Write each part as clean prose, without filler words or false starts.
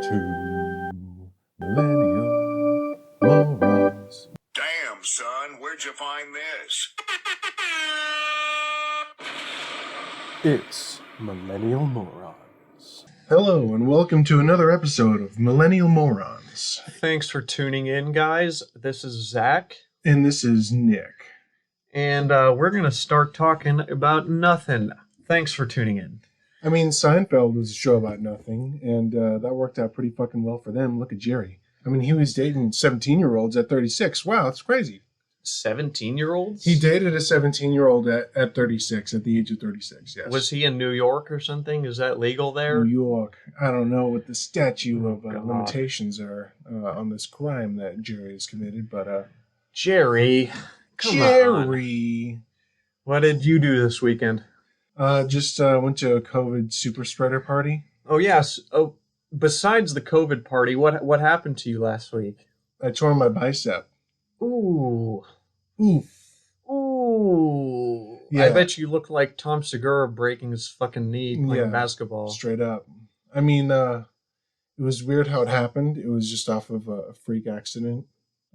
Two Millennial Morons. Damn, son, where'd you find this? It's Millennial Morons. Hello, and welcome to another episode of Millennial Morons. Thanks for tuning in, guys. This is Zach, And this is Nick. and we're going to start talking about nothing. Thanks for tuning in. I mean, Seinfeld was a show about nothing, and that worked out pretty fucking well for them. Look at Jerry. I mean, he was dating 17-year-olds at 36. Wow, that's crazy. 17-year-olds? He dated a 17-year-old at 36, at the age of 36, yes. Was he in New York or something? Is that legal there? New York. I don't know what the statute of God. limitations are on this crime that Jerry has committed, but... Jerry. Come on. Jerry! What did you do this weekend? Just went to a COVID super spreader party. Oh, yes. Oh, besides the COVID party, what happened to you last week? I tore my bicep. Ooh. Oof. Ooh. Yeah. I bet you look like Tom Segura breaking his fucking knee playing basketball. Straight up. I mean, it was weird how it happened. It was just off of a freak accident.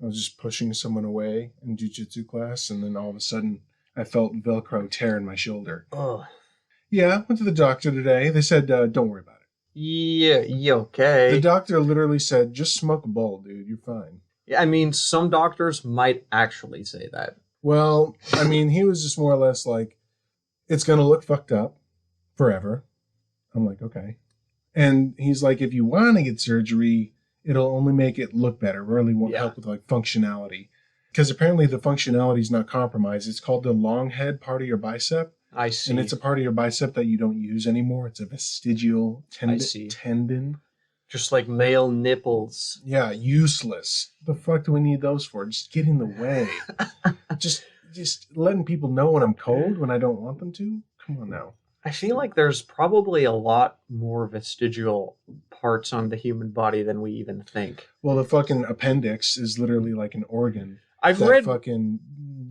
I was just pushing someone away in jiu-jitsu class, and then all of a sudden, I felt Velcro tear in my shoulder. Ugh. Yeah, went to the doctor today. They said, don't worry about it. Yeah, okay. The doctor literally said, just smoke a bowl, dude. You're fine. I mean, some doctors might actually say that. Well, I mean, he was just more or less like, it's going to look fucked up forever. I'm like, okay. And he's like, if you want to get surgery, it'll only make it look better. Really won't help with like functionality. Because apparently the functionality is not compromised. It's called the long head part of your bicep. I see. And it's a part of your bicep that you don't use anymore. It's a vestigial tendon. Just like male nipples. Yeah, useless. The fuck do we need those for? Just get in the way. just letting people know when I'm cold when I don't want them to. Come on now. I feel like there's probably a lot more vestigial parts on the human body than we even think. Well, the fucking appendix is literally like an organ I've that read fucking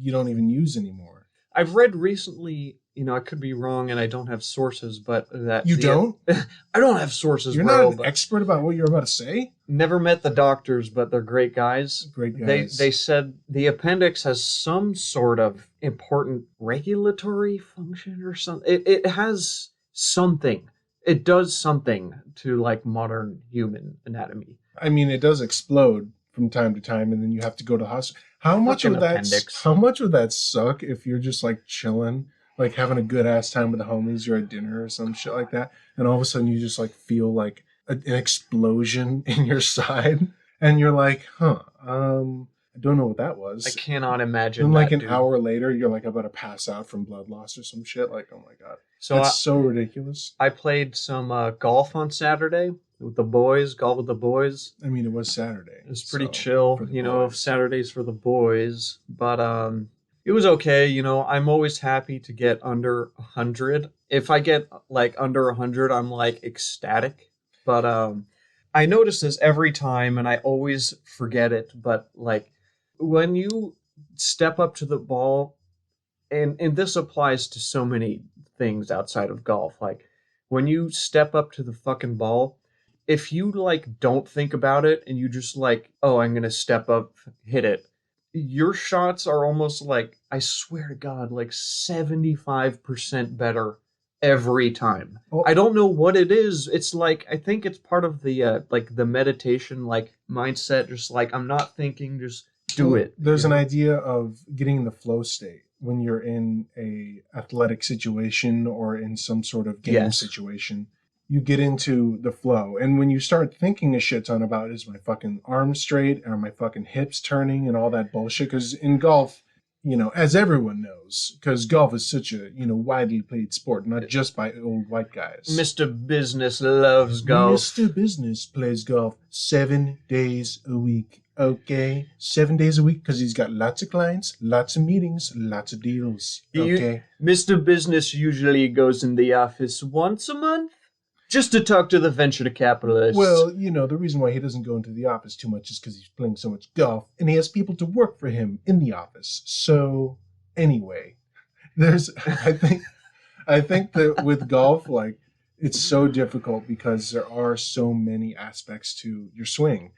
you don't even use anymore. I've read recently, I could be wrong and I don't have sources, but that You don't? I don't have sources, You're bro. not an expert about what you're about to say? Never met the doctors, but they're great guys. Great guys. They said the appendix has some sort of important regulatory function or something. It has something. It does something to like modern human anatomy. I mean, it does explode from time to time, and then you have to go to the hospital. How much Fucking would that? appendix. How much would that suck if you're just like chilling, like having a good ass time with the homies, you're at dinner or some shit like that, and all of a sudden you just like feel like an explosion in your side, and you're like, I don't know what that was. I cannot imagine. And like that, an dude. hour later, you're like about to pass out from blood loss or some shit. Like, oh my god, So that's so ridiculous. I played some golf on Saturday with the boys. Golf with the boys. I mean, it was Saturday. It was pretty so, chill, for the boys. Saturdays for the boys. But it was okay. I'm always happy to get under 100. If I get like under 100, I'm like ecstatic. But I notice this every time, and I always forget it. But like when you step up to the ball, and this applies to so many things outside of golf. Like when you step up to the fucking ball, if you like don't think about it and you just like, oh, I'm gonna step up, hit it, your shots are almost like, I swear to God, like 75% better every time. Oh. I don't know what it is. It's like, I think it's part of the like the meditation like mindset. Just like, I'm not thinking, just do it. There's an idea of getting in the flow state when you're in a athletic situation or in some sort of game situation. You get into the flow. And when you start thinking a shit ton about, is my fucking arms straight? Are my fucking hips turning and all that bullshit? Because in golf, as everyone knows, because golf is such a, widely played sport, not just by old white guys. Mr. Business loves golf. Mr. Business plays golf 7 days a week. Okay, 7 days a week because he's got lots of clients, lots of meetings, lots of deals. Okay. Mr. Business usually goes in the office once a month just to talk to the venture capitalists. Well, the reason why he doesn't go into the office too much is because he's playing so much golf and he has people to work for him in the office. So anyway, I think that with golf, like, It's so difficult because there are so many aspects to your swing.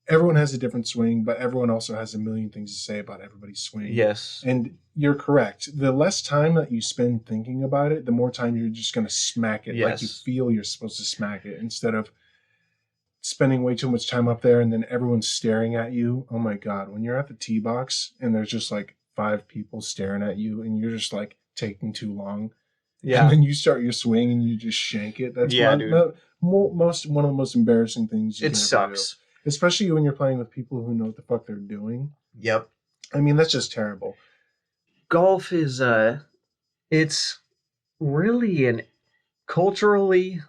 Everyone has a different swing, but everyone also has a million things to say about everybody's swing. Yes. And you're correct. The less time that you spend thinking about it, the more time you're just going to smack it. Like you Yes. feel you're supposed to smack it instead of spending way too much time up there and then everyone's staring at you. Oh my God. When you're at the tee box and there's just like 5 people staring at you and you're just like taking too long. Yeah. And then you start your swing and you just shank it. That's Yeah, one, dude. one of the most embarrassing things you It can ever do. sucks. Especially when you're playing with people who know what the fuck they're doing. Yep. I mean, that's just terrible. Golf is it's really culturally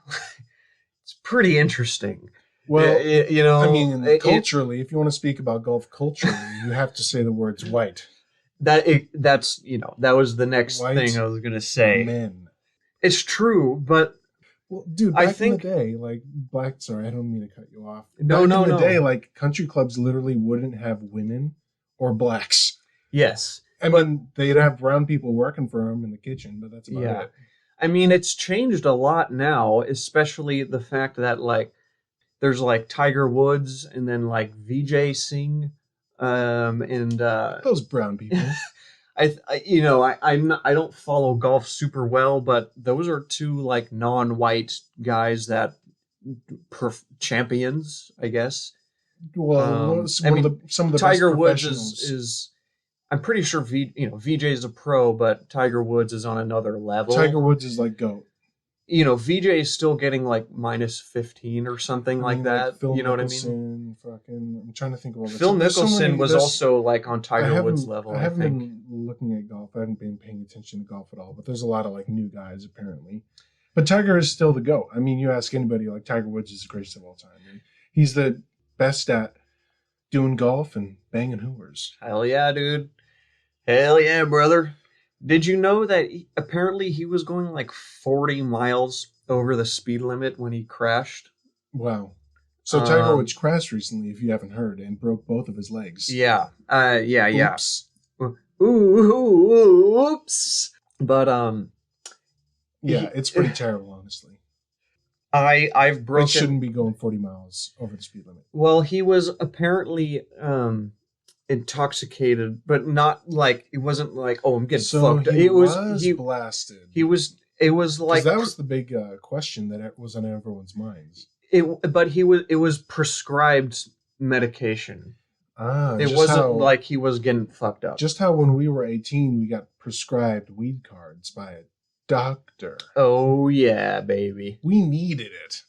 it's pretty interesting. Well, you know, I mean, culturally, if you want to speak about golf culturally, you have to say the words white. That's that was the next White thing I was gonna say. Men. It's true, but Well, dude, I back think- in the day, like sorry, I don't mean to cut you off. No, Back no, in the no. day, like country clubs literally wouldn't have women or blacks. yes, I mean, they'd have brown people working for them in the kitchen, but that's about Yeah. it. I mean it's changed a lot now, especially the fact that like there's like Tiger Woods and then like VJ Singh, and Those brown people. I don't follow golf super well, but those are 2 like non-white guys that champions, I guess. Well, I mean, some of the Tiger best Woods professionals. is I'm pretty sure VJ is a pro, but Tiger Woods is on another level. Tiger Woods is like GOAT. VJ is still getting like minus 15 or something like that. Phil you know Mickelson, what I mean? I'm trying to think of all this. Phil There's so Mickelson many- was there's- also like on Tiger Woods level, I I haven't think. been looking at golf. I haven't been paying attention to golf at all. But there's a lot of like new guys apparently. But Tiger is still the GOAT. I mean, you ask anybody, like Tiger Woods is the greatest of all time. And he's the best at doing golf and banging hooers. Hell yeah, dude. Hell yeah, brother. Did you know that apparently he was going like 40 miles over the speed limit when he crashed? Wow. So Tiger Um, Woods crashed recently, if you haven't heard, and broke both of his legs. Yeah. Yeah. Oops. Oops. But Yeah, it's pretty terrible, honestly. I've It broken. shouldn't be going 40 miles over the speed limit. Well, he was apparently intoxicated, but not like it wasn't like, oh, I'm getting So fucked. he It was blasted. he was. It was like that was the big question that was on everyone's minds. But it was prescribed medication. It Just wasn't how- like he was getting fucked up. Just how when we were 18, we got prescribed weed cards by a doctor. Oh yeah, baby. We needed it.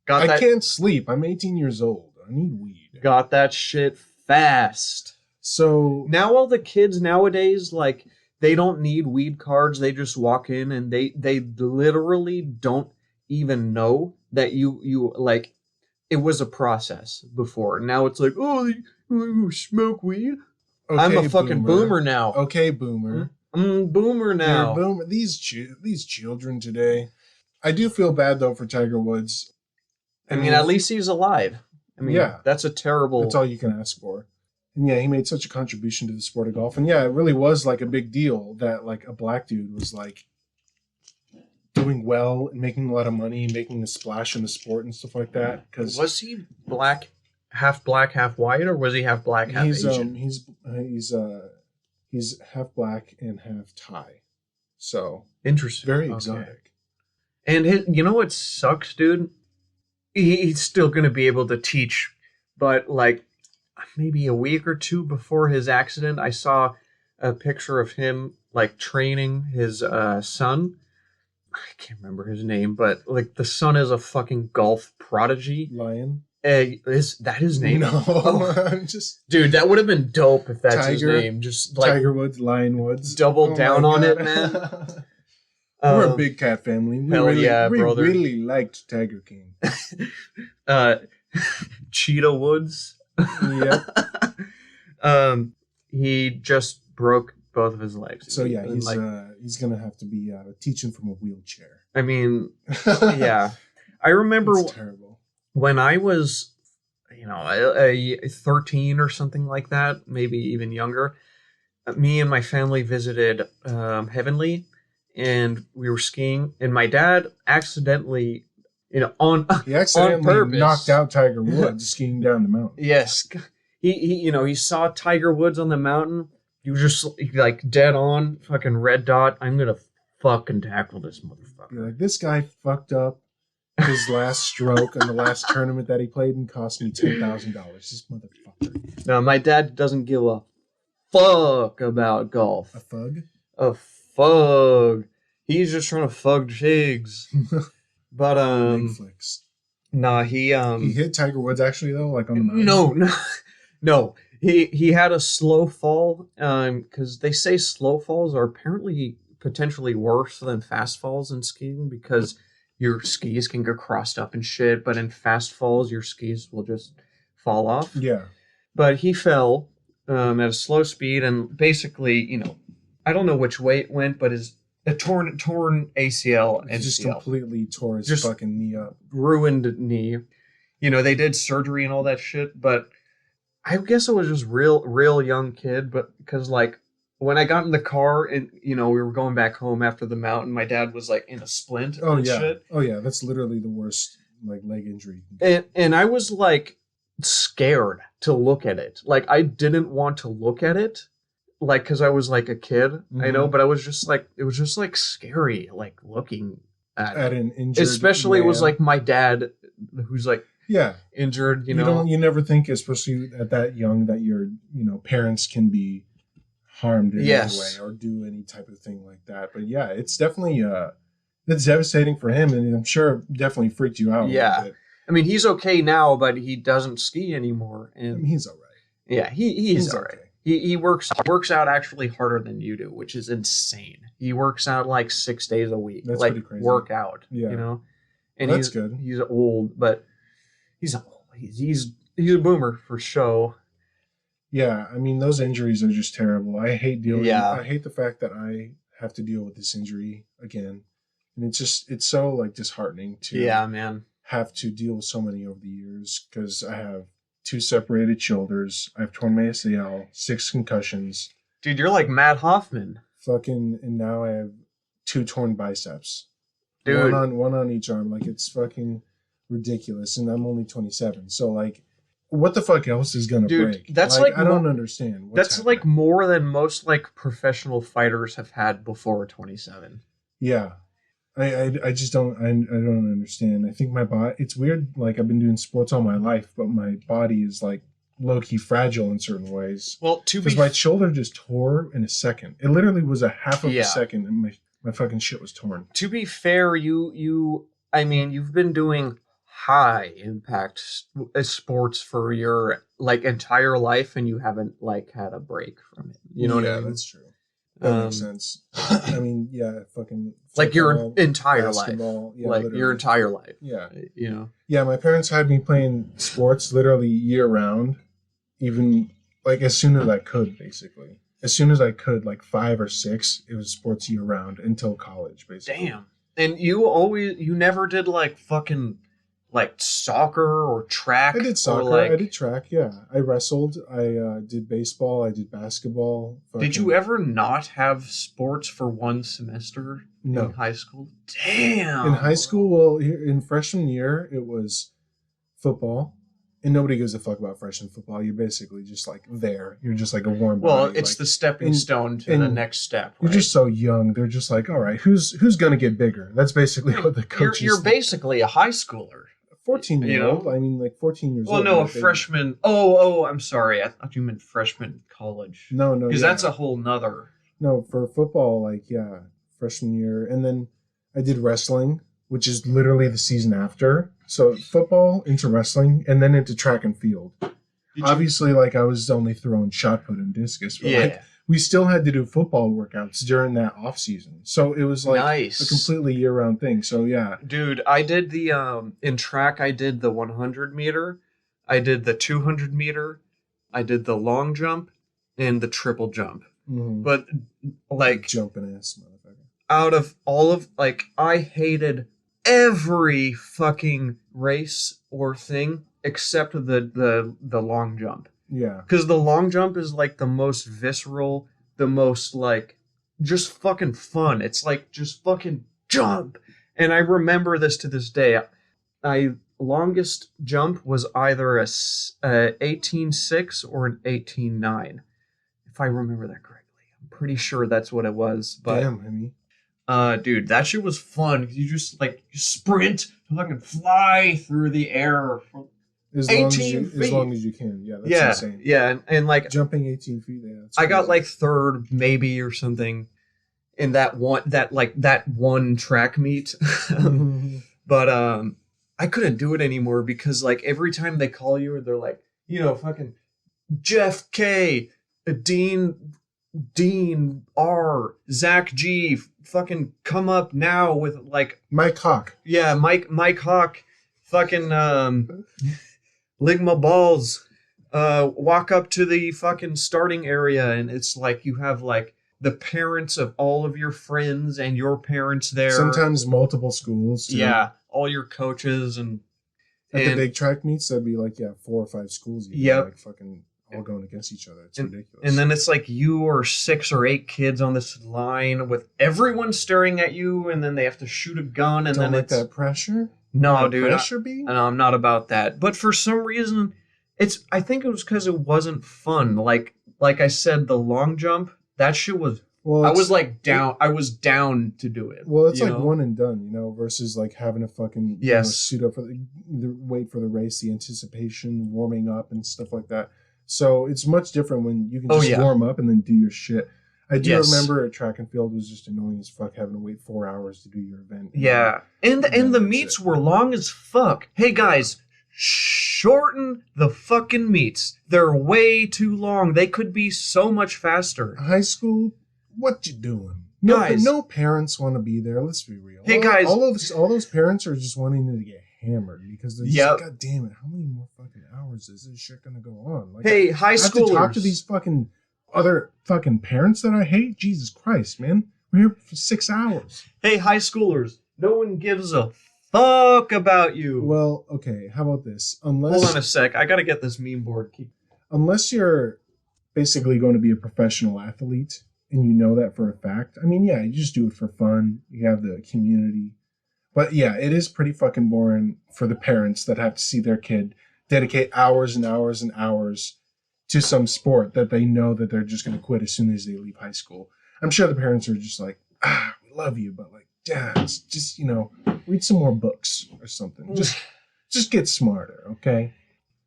Got I that. can't sleep. I'm 18 years old. I need weed. Got that shit fast. So Now all the kids nowadays, like, they don't need weed cards. They just walk in and they literally don't even know that you like it was a process before. Now it's like, oh, you smoke weed. I'm a fucking boomer now. Okay, boomer. I'm boomer now. You're a boomer. These children today. I do feel bad though for Tiger Woods. I mean, at least he's alive. I mean, Yeah. that's a terrible. That's all you can ask for. And yeah, he made such a contribution to the sport of golf. And yeah, it really was like a big deal that like a black dude was like doing well and making a lot of money, making a splash in the sport and stuff like that. Because Was he black, half white, or was he half black, half Asian? he's half black and half Thai. So Interesting. very Okay. exotic. And you know what sucks, dude? He's still gonna be able to teach, but like maybe a week or 2 before his accident, I saw a picture of him like training his son. I can't remember his name, but like the son is a fucking golf prodigy. Lion? Is that his name? No, Oh. I'm just Dude, that would have been dope if that's his Tiger- name. Just like Tiger Woods, Lion Woods. double Oh down my on it, God. man. We're a Um, big cat family. We hell really, yeah, we brother. really liked Tiger King. Cheetah Woods. Yep. He just broke both of his legs. So yeah, And, he's like, he's gonna have to be teaching from a wheelchair. I mean, yeah. I remember It's terrible. when I was, 13 or something like that, maybe even younger. Me and my family visited Heavenly, and we were skiing, and my dad accidentally, on He accidentally on purpose knocked out Tiger Woods skiing down the mountain. Yes, he saw Tiger Woods on the mountain. He was just like dead on, fucking red dot. I'm gonna fucking tackle this motherfucker. You're like, this guy fucked up his last stroke in the last tournament that he played and cost me $10,000. This motherfucker. Now, my dad doesn't give a fuck about golf. A thug? A fug. He's just trying to fug jigs. But Big flicks. nah, he hit Tiger Woods actually though, like on the mountain. No. He had a slow fall. Because they say slow falls are apparently potentially worse than fast falls in skiing because your skis can get crossed up and shit. But in fast falls, your skis will just fall off. Yeah. But he fell at a slow speed, and basically, I don't know which way it went, but his a torn ACL and Just completely tore his Just fucking knee up. ruined knee. They did surgery and all that shit, but I guess I was just real young kid. But because like when I got in the car and we were going back home after the mountain, my dad was like in a splint. Oh and yeah. shit. Oh yeah. That's literally the worst like leg injury. And I was like scared to look at it. Like I didn't want to look at it. Like, cause I was like a kid, I know, but I was just like, it was just like scary, like looking at an injured especially man. it was like my dad who's like yeah injured, you never think, especially at that young, that your parents can be harmed in any way or do any type of thing like that. But yeah, it's definitely it's devastating for him, and I'm sure it definitely freaked you out a little bit. I mean, he's okay now, but he doesn't ski anymore, and I mean, he's all right. Yeah, he's all right. Okay. He works out actually harder than you do, which is insane. He works out like 6 days a week. That's like pretty crazy. Workout. Yeah. And That's good. He's old, but he's a boomer for show. Yeah, I mean, those injuries are just terrible. I hate dealing. Yeah. I hate the fact that I have to deal with this injury again, and it's so like disheartening to Man. have to deal with so many over the years, because I have 2 separated shoulders. I've torn my ACL, 6 concussions. Dude, you're like Matt Hoffman. And now I have 2 torn biceps. Dude. One on each arm. Like, it's fucking ridiculous. And I'm only 27. So like, what the fuck else is gonna break? That's like I don't understand. That's happening. Like more than most like professional fighters have had before 27. Yeah. I just don't understand. I think my body, it's weird, like I've been doing sports all my life, but my body is like low-key fragile in certain ways. Well, because my shoulder just tore in a second. It literally was a half of a second, and my fucking shit was torn. To be fair, you've been doing high impact sports for your like entire life, and you haven't like had a break from it. You know what I mean? That's true. That makes sense. I mean, yeah, fucking like your entire life, yeah, like literally. your entire life. Yeah, Yeah, my parents had me playing sports literally year round, even like as soon as I could, basically. As soon as I could, like 5 or 6, it was sports year round until college, basically. Damn. And you never did like fucking like soccer or track? I did soccer. I did track. Yeah, I wrestled. I did baseball. I did basketball. Did you ever not have sports for 1 semester in high school? Damn. In high school, well, in freshman year, it was football, and nobody gives a fuck about freshman football. You're basically just like there. You're just like a warm body. Well, it's like, the stepping stone to the next step. Right? You're just so young. They're just like, all right, who's gonna get bigger? That's basically what the coaches. You're basically a high schooler. 14-year-old. I mean, like 14 years old. Well, no, a freshman. Oh, I'm sorry. I thought you meant freshman college. No. Because that's a whole nother. No, for football, like, yeah, freshman year. And then I did wrestling, which is literally the season after. So football into wrestling and then into track and field. Obviously, like, I was only throwing shot put and discus. But like, we still had to do football workouts during that off season. So it was like a completely year round thing. So yeah. Dude, I did the in track I did the 100 meter, I did the 200 meter, I did the long jump and the triple jump. Mm-hmm. But like jumping ass motherfucker. Out of all of like I hated every fucking race or thing except the long jump. Yeah. Because the long jump is like the most visceral, the most like just fucking fun. It's like just fucking jump. And I remember this to this day. I longest jump was either a 18.6 or an 18.9, if I remember that correctly. I'm pretty sure that's what it was. But Damn, homie. dude, that shit was fun. You just like you sprint, you fucking fly through the air. As 18 feet. As long as you can. Yeah, that's insane. Yeah, and like Jumping 18 feet, yeah. I got like third maybe or something in that one track meet. But I couldn't do it anymore because like every time they call you, they're like, fucking Jeff K, Dean R, Zach G, fucking come up now with like Mike Hawk. Yeah, Mike Hawk, fucking lick my balls. Walk up to the fucking starting area, and it's like you have like the parents of all of your friends and your parents there. Sometimes multiple schools too. Yeah, all your coaches and at the big track meets, that'd be like 4 or 5 schools. Yep. Like fucking all going against each other. It's ridiculous. And then it's like you or 6 or 8 kids on this line with everyone staring at you, and then they have to shoot a gun, and Don't then like it's that pressure. No, dude. Pressure be? No, I'm not about that. But for some reason, I think it was because it wasn't fun. Like I said, the long jump, that shit was. Well, I was like down. I was down to do it. Well, it's like one and done, versus like having to fucking suit up for the wait for the race, the anticipation, warming up, and stuff like that. So it's much different when you can just warm up and then do your shit. I do remember at track and field it was just annoying as fuck having to wait 4 hours to do your event. Yeah, and the meets were long as fuck. Hey guys, shorten the fucking meets. They're way too long. They could be so much faster. High school, what you doing? Guys, no parents want to be there. Let's be real. Hey guys, all those parents are just wanting to get hammered because they're just like, God damn it, how many more fucking hours is this shit gonna go on? Like, hey, high schoolers, I have to talk to these fucking other fucking parents that I hate. Jesus Christ, man, we're here for 6 hours. Hey, high schoolers, no one gives a fuck about you. Well, okay, how about this? Hold on a sec, I gotta get this meme board. Unless you're basically going to be a professional athlete and you know that for a fact, I mean, yeah, you just do it for fun. You have the community. But yeah, it is pretty fucking boring for the parents that have to see their kid dedicate hours and hours and hours to some sport that they know that they're just going to quit as soon as they leave high school. I'm sure the parents are just like, we love you, but like, Dad, just, read some more books or something. Just get smarter, okay?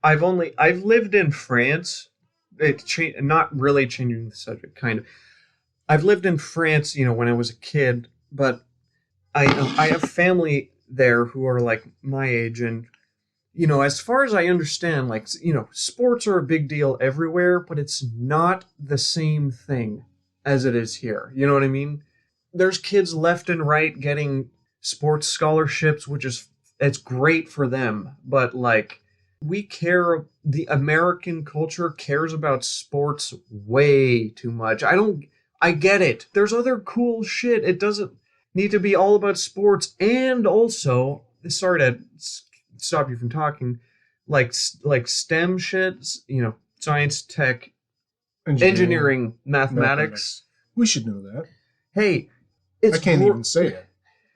I've lived in France. Not really changing the subject, kind of. I've lived in France, when I was a kid, but I have family there who are like my age, and as far as I understand, like sports are a big deal everywhere, but it's not the same thing as it is here. You know what I mean? There's kids left and right getting sports scholarships, it's great for them, but like the American culture cares about sports way too much. I get it. There's other cool shit. It doesn't need to be all about sports. And also, sorry to stop you from talking, like STEM shit, science, tech, engineering, mathematics. We should know that. Hey, I can't even say it.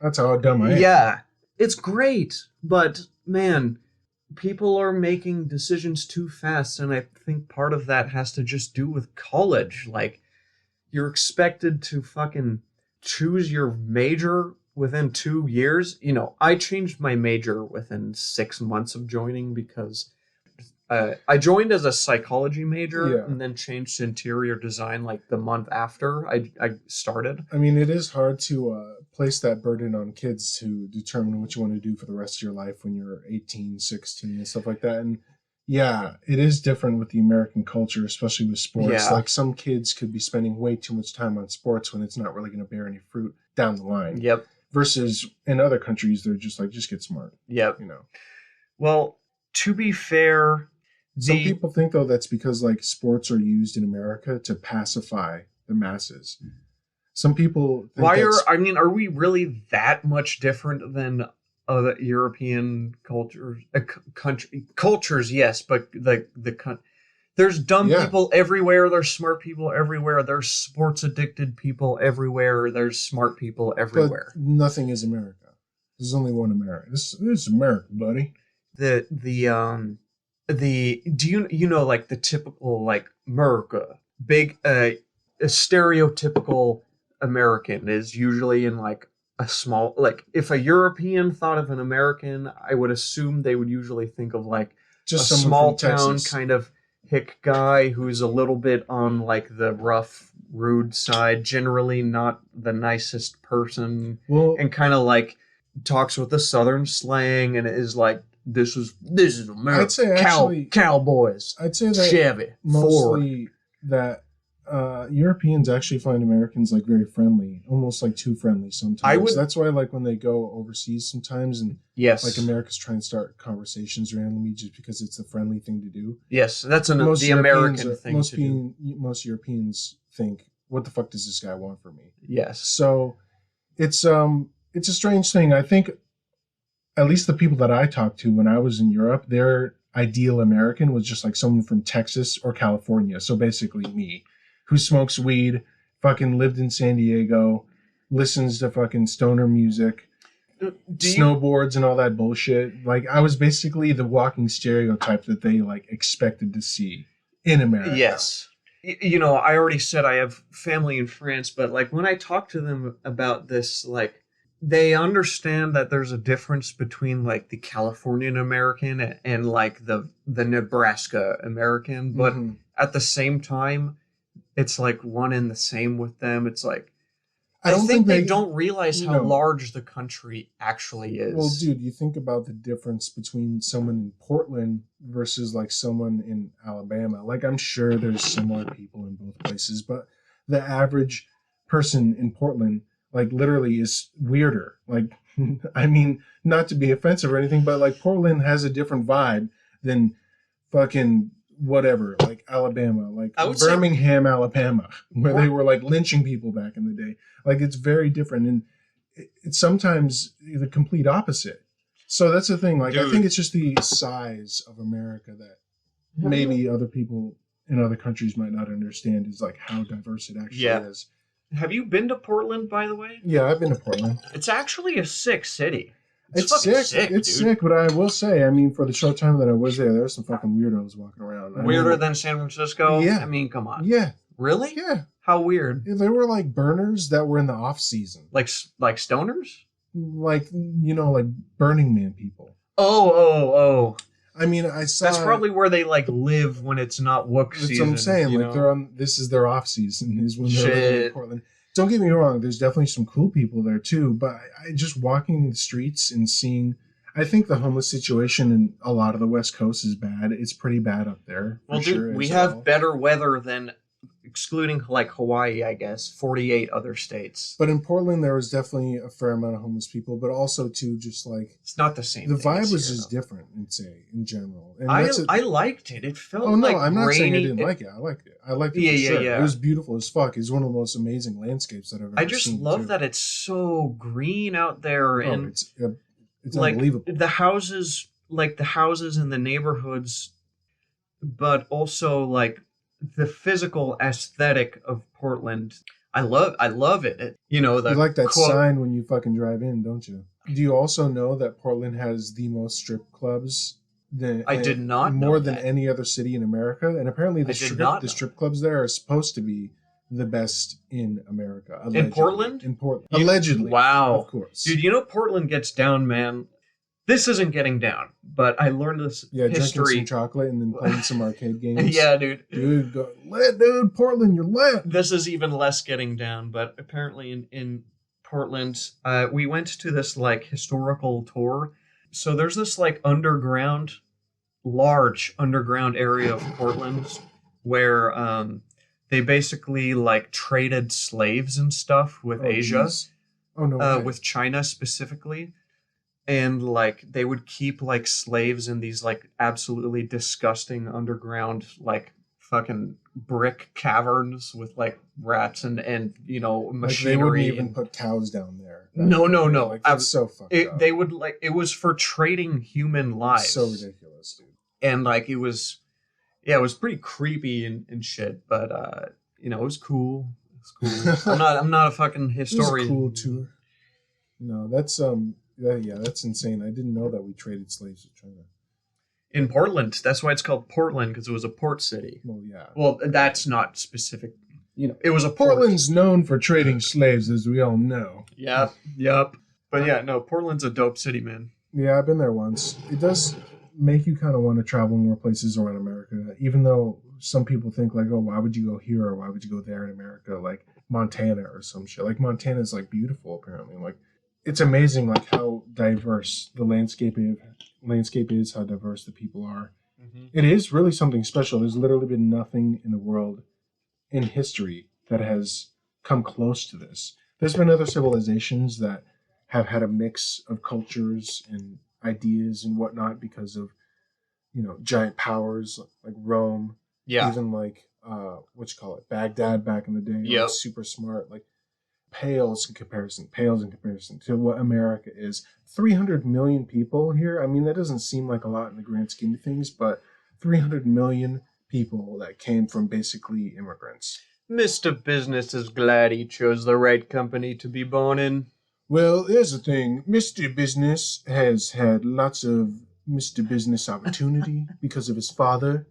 That's how dumb I am. Yeah, it's great, but man, people are making decisions too fast, and I think part of that has to just do with college. Like, you're expected to fucking choose your major within 2 years. I changed my major within 6 months of joining because I joined as a psychology major and then changed to interior design like the month after I started. I mean, it is hard to place that burden on kids to determine what you want to do for the rest of your life when you're 18, 16 and stuff like that. And yeah, it is different with the American culture, especially with sports. Yeah. Like some kids could be spending way too much time on sports when it's not really going to bear any fruit down the line. Yep. Versus in other countries, they're just like, just get smart. Yep. Well, to be fair, some people think though that's because like sports are used in America to pacify the masses. Some people think are we really that much different than other European cultures? Cultures, yes, but the There's dumb Yeah. people everywhere. There's smart people everywhere. There's sports addicted people everywhere. There's smart people everywhere. But nothing is America. There's only one America. This is America, buddy. Do you know like the typical like America big a stereotypical American is usually in like a small, like if a European thought of an American, I would assume they would usually think of like Just a someone small from town Texas. kind of hick guy who's a little bit on like the rough, rude side, generally not the nicest person, Well, and kind of like talks with a southern slang and is like, this is America. I'd say actually, Cowboys, I'd say that Chevy, Ford. mostly that Europeans actually find Americans like very friendly, almost like too friendly sometimes. That's why like when they go overseas sometimes and Yes. like America's trying to start conversations randomly just because it's a friendly thing to do. Yes, that's the Europeans American thing most to do. Most Europeans think, what the fuck does this guy want from me? Yes. So it's a strange thing. I think at least the people that I talked to when I was in Europe, their ideal American was just like someone from Texas or California. So basically me, who smokes weed, fucking lived in San Diego, listens to fucking stoner music, snowboards and all that bullshit. Like I was basically the walking stereotype that they like expected to see in America. Yes. You know, I already said I have family in France, but like when I talk to them about this, like they understand that there's a difference between like the Californian American and like the Nebraska American, but Mhm. at the same time, it's like one and the same with them. It's like I don't think they don't realize how no. large the country actually is. Well, dude, you think about the difference between someone in Portland versus like someone in Alabama. Like I'm sure there's similar people in both places, but the average person in Portland like literally is weirder. Like I mean, not to be offensive or anything, but like Portland has a different vibe than fucking whatever, like Alabama, like I would say- Birmingham, Alabama, where they were like lynching people back in the day. Like it's very different, and it's sometimes the complete opposite. So that's the thing. Like I Dude. think it's just the size of America that maybe other people in other countries might not understand is like how diverse it actually Yeah. is. Have you been to Portland, by the way? Yeah, I've been to Portland. It's actually a sick city. It's fucking sick. It's dude. sick, but I will say, I mean, for the short time that I was there were some fucking weirdos walking around. I Weirder mean, than San Francisco? Yeah. I mean, come on. Yeah, Really? yeah. How weird. They were like burners that were in the off season, Like stoners? like like Burning Man people. Oh. I mean, I saw. That's probably where they like live when it's not Wook That's season. what I'm saying. you Like know? they're on. This is their off season. Is when they're living in Shit. Portland. Don't get me wrong. There's definitely some cool people there too. But I just walking the streets and seeing. I think the homeless situation in a lot of the West Coast is bad. It's pretty bad up there. Well, for dude, sure, we as have well. better weather than, excluding like Hawaii, I guess, 48 other states. But in Portland, there was definitely a fair amount of homeless people, but also too, just like It's not the same. the thing as vibe was here, just though. different. I'd say in general. And I that's I liked it. It felt Oh no, like I'm not saying I rainy. didn't like it. I liked it. I liked it. Yeah, for yeah, sure. yeah. It was beautiful as fuck. It's one of the most amazing landscapes that I've ever I just seen. love too. that it's so green out there, Oh, and it's like unbelievable. the houses in the neighborhoods, but also like the physical aesthetic of Portland. I love it. You know, the You like that quote- sign when you fucking drive in, don't you? Do you also know that Portland has the most strip clubs? I did not know more than that. any other city in America, and apparently I did not know. strip clubs there are supposed to be the best in America. Allegedly. Portland? In Portland, allegedly. Wow. of course, Dude, you know Portland gets down, man. This isn't getting down, but I learned this Yeah, drinking history. some chocolate and then playing some arcade games. Yeah, dude. Dude, dude, Portland, you're lit. This is even less getting down, but apparently in Portland, we went to this like historical tour. So there's this like large underground area of Portland where they basically like traded slaves and stuff with Asia, geez. Oh no, way. with China specifically. And like they would keep like slaves in these like absolutely disgusting underground like fucking brick caverns with like rats and like machinery. they wouldn't even and put cows down there. No. Like, it's so fucked up. they would like it was for trading human lives. It's so ridiculous, dude. And like it was Yeah, it was pretty creepy and shit, but you know, it was cool. It was cool. I'm not a fucking It was historian. a cool tour. No, that's that's insane. I didn't know that we traded slaves with China. In Portland. That's why it's called Portland, because it was a port city. Well, yeah. Well, that's not specific. You know, it was a port. Portland's known for trading slaves, as we all know. Yep. But yeah, no, Portland's a dope city, man. Yeah, I've been there once. It does make you kind of want to travel more places around America, even though some people think like, oh, why would you go here or why would you go there in America, like Montana or some shit. Like Montana's like beautiful apparently. Like it's amazing like how diverse the landscape is, how diverse the people are. Mm-hmm. It is really something special. There's literally been nothing in the world in history that has come close to this. There's been other civilizations that have had a mix of cultures and ideas and whatnot because of, you know, giant powers like Rome. Yeah. Even like Baghdad back in the day. Yep. Like super smart. Like pales in comparison to what America is. 300 million people here. I mean, that doesn't seem like a lot in the grand scheme of things, but 300 million people that came from basically immigrants. Mr. Business is glad he chose the right company to be born in. Well, here's the thing. Mr. Business has had lots of Mr. Business opportunity because of his father,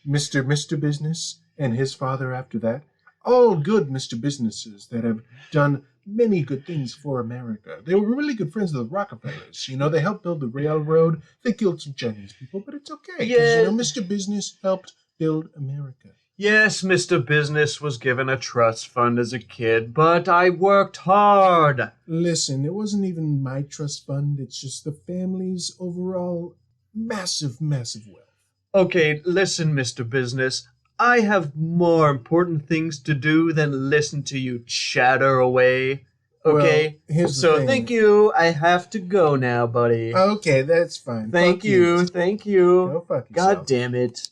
Mr. Business, and his father after that. All good Mr. Businesses that have done many good things for America. They were really good friends of the Rockefellers. You know, they helped build the railroad. They killed some Chinese people, but it's okay. Because, you know, Mr. Business helped build America. Yes, Mr. Business was given a trust fund as a kid, but I worked hard. Listen, it wasn't even my trust fund. It's just the family's overall massive, massive wealth. Okay, listen, Mr. Business. I have more important things to do than listen to you chatter away. Okay? Well, so thank you. I have to go now, buddy. Okay, that's fine. Thank you. Thank you. Go fuck yourself. God damn it.